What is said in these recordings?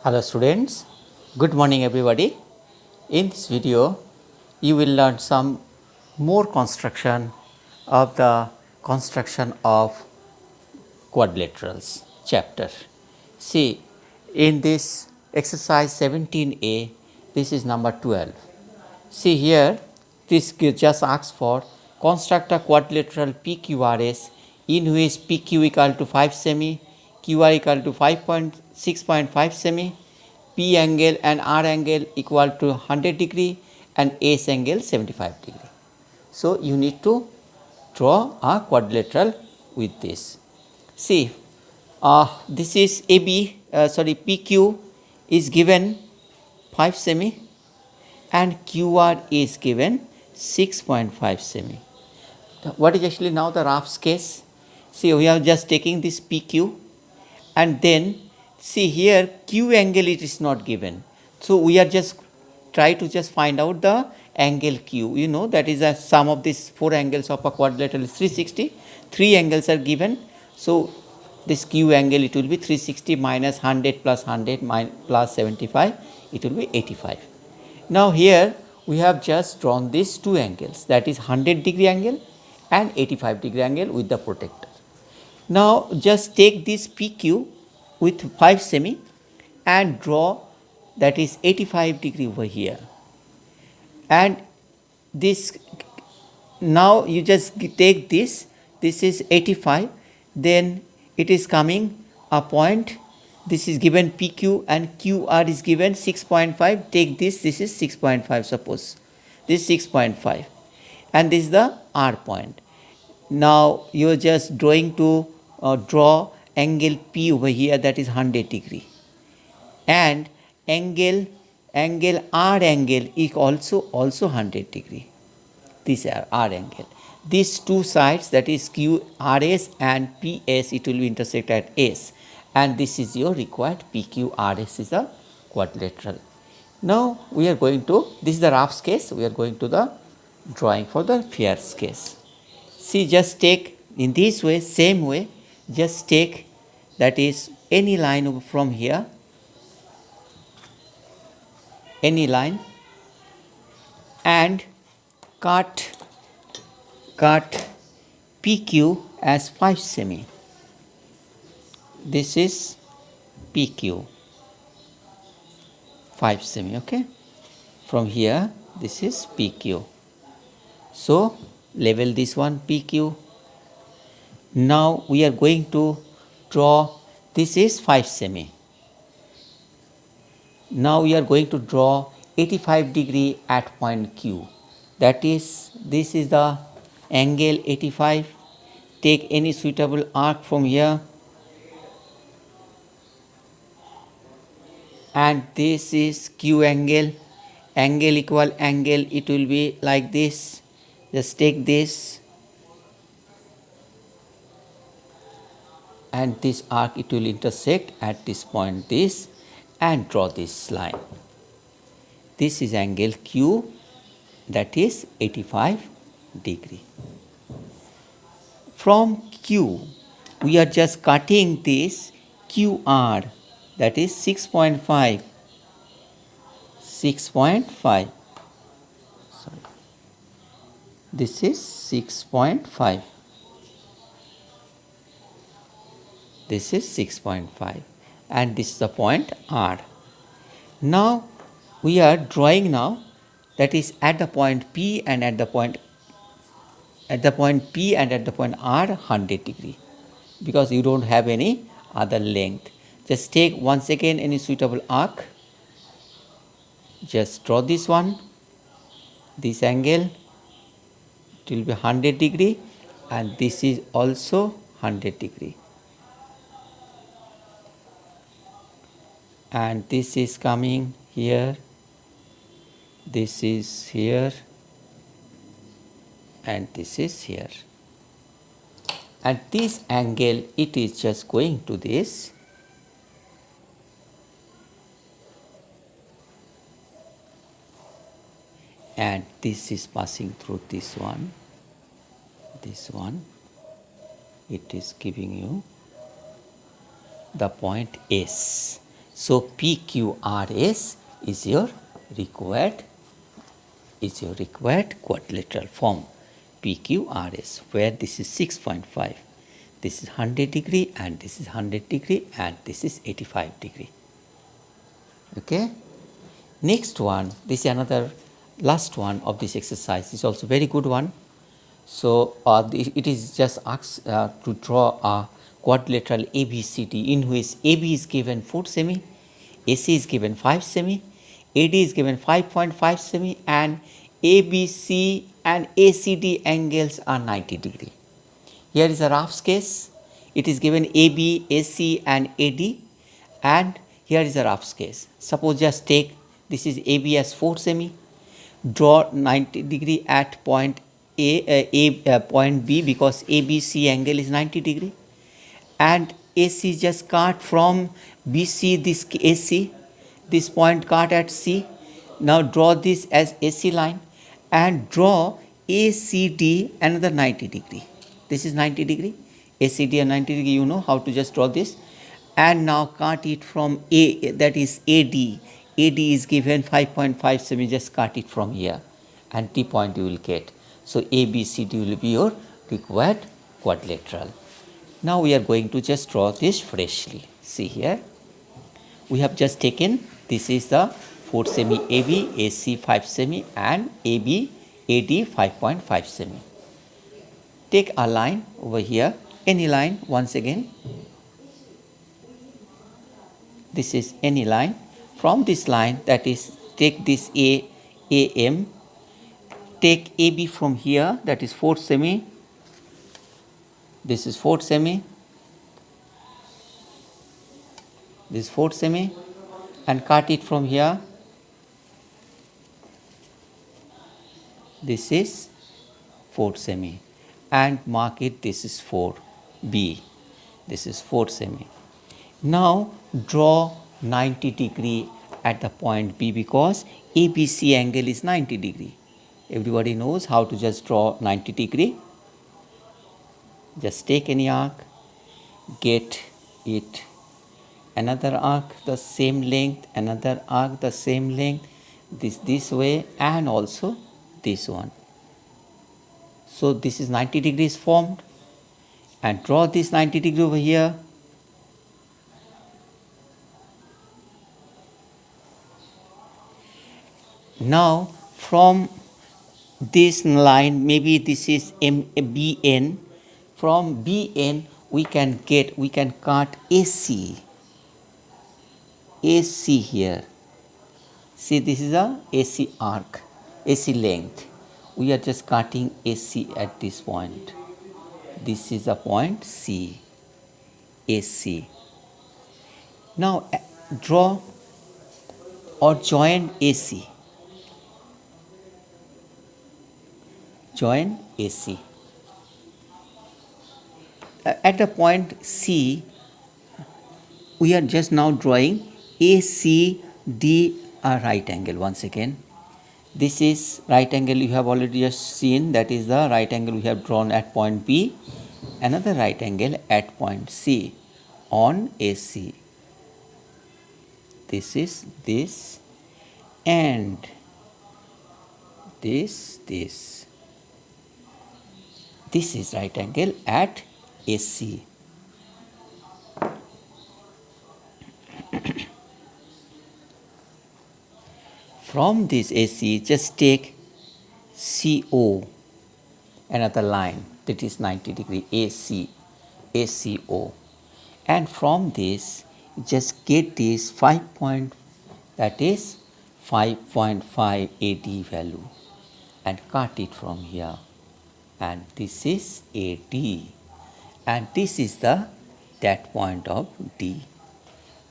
Hello students, good morning everybody. In this video, you will learn some more construction of the construction of quadrilaterals chapter. See, in this exercise 17a, this is number 12. See here, this just asks for construct a quadrilateral PQRS in which PQ equal to 5 semi, QR equal to 6.5 semi, P angle and R angle equal to 100 degree and S angle 75 degree. So, you need to draw a quadrilateral with this. See, this is PQ is given 5 semi and QR is given 6.5 semi. What is actually now the rough case? See, we are just taking this PQ and then see here Q angle it is not given. So, we are just try to just find out the angle Q. You know that is a sum of these 4 angles of a quadrilateral is 360. 3 angles are given. So, this Q angle it will be 360 minus 100 plus 100 plus 75, it will be 85. Now, here we have just drawn these 2 angles, that is 100 degree angle and 85 degree angle with the protector. Now, just take this PQ with 5 semi and draw that is 85 degree over here, and this now you just take this is 85, then it is coming a point, this is given PQ and QR is given 6.5, take this is 6.5, suppose this is 6.5 and this is the R point. Now, you are just drawing to draw angle P over here, that is 100 degree, and angle R angle is also 100 degree. This are R angle. These two sides, that is QRS and PS, it will be intersect at S, and this is your required PQRS is a quadrilateral. Now, we are going to, this is the rough case, we are going to the drawing for the fair case. See, just take in this way, same way, just take that is any line from here, any line, and cut PQ as 5 semi. This is PQ 5 semi, okay. From here this is PQ. So, label this one PQ. Now, we are going to draw, this is 5 semi. Now, we are going to draw 85 degree at point Q, that is, this is the angle 85. Take any suitable arc from here, and this is Q angle, angle equal angle, it will be like this. Just take this and this arc, it will intersect at this point, this, and draw this line. This is angle Q, that is 85 degree. From Q, we are just cutting this QR, that is 6.5. Sorry, this is 6.5. This is 6.5 and this is the point R. Now, we are drawing now, that is at the point P and at the point P and at the point R 100 degree, because you don't have any other length. Just take once again any suitable arc, just draw this one, this angle, it will be 100 degree and this is also 100 degree. And this is coming here, this is here, and this is here. And this angle, it is just going to this, and this is passing through this one, it is giving you the point S. So PQRS is your required quadrilateral form, PQRS, where this is 6.5, this is 100 degree and this is 100 degree and this is 85 degree. Okay. Next one, this is another last one of this exercise, is also very good one. So it is just asked to draw a quadrilateral ABCD in which AB is given 4 semi, AC is given 5 semi, AD is given 5.5 semi, and ABC and ACD angles are 90 degree. Here is a rough sketch. It is given AB, AC and AD, and here is a rough sketch. Suppose just take this is AB as 4 semi, draw 90 degree at point point B because ABC angle is 90 degree, and AC just cut from BC this AC, this point cut at C. Now draw this as AC line and draw ACD another 90 degree. This is 90 degree, ACD and 90 degree, you know how to just draw this. And now cut it from A, that is AD. AD is given 5.5 semi, just cut it from here and T point you will get. So ABCD will be your required quadrilateral. Now we are going to just draw this freshly. See here, we have just taken, this is the 4 semi AB, AC 5 semi and AB, AD 5.5 semi. Take a line over here, any line once again. This is any line. From this line, that is, take this AM, take AB from here, that is 4 semi, this is 4 semi, this is 4 semi, and cut it from here, this is 4 semi, and mark it, this is 4B, this is 4 semi. Now draw 90 degree at the point B because ABC angle is 90 degree. Everybody knows how to just draw 90 degree. Just take any arc, get it another arc the same length, another arc the same length, this way and also this one. So this is 90 degrees formed, and draw this 90 degree over here. Now from this line, maybe this is BN, from BN we can cut AC here. See, this is a AC arc, AC length. We are just cutting AC at this point. This is a point C, AC. Now draw or join AC. Join AC. At the point C, we are just now drawing ACD, a right angle once again. This is right angle you have already just seen, that is the right angle we have drawn at point B. Another right angle at point C on AC. This is this and this. This is right angle at AC. From this AC, just take CO, another line that is 90 degree, AC, ACO. And from this, just get this 5.5 AD value and cut it from here. And this is AD, and this is that point of D.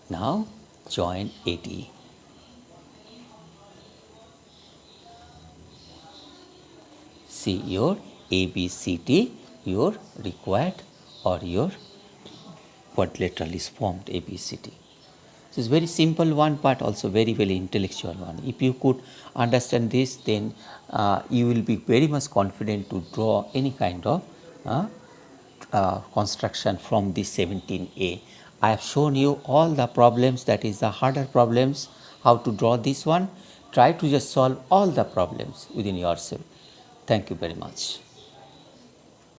Now join AD. See, your ABCD, your required or your quadrilateral is formed, ABCD. So it's very simple one, but also very intellectual one. If you could understand this, then you will be very much confident to draw any kind of construction from this 17A. I have shown you all the problems, that is the harder problems, how to draw this one. Try to just solve all the problems within yourself. Thank you very much.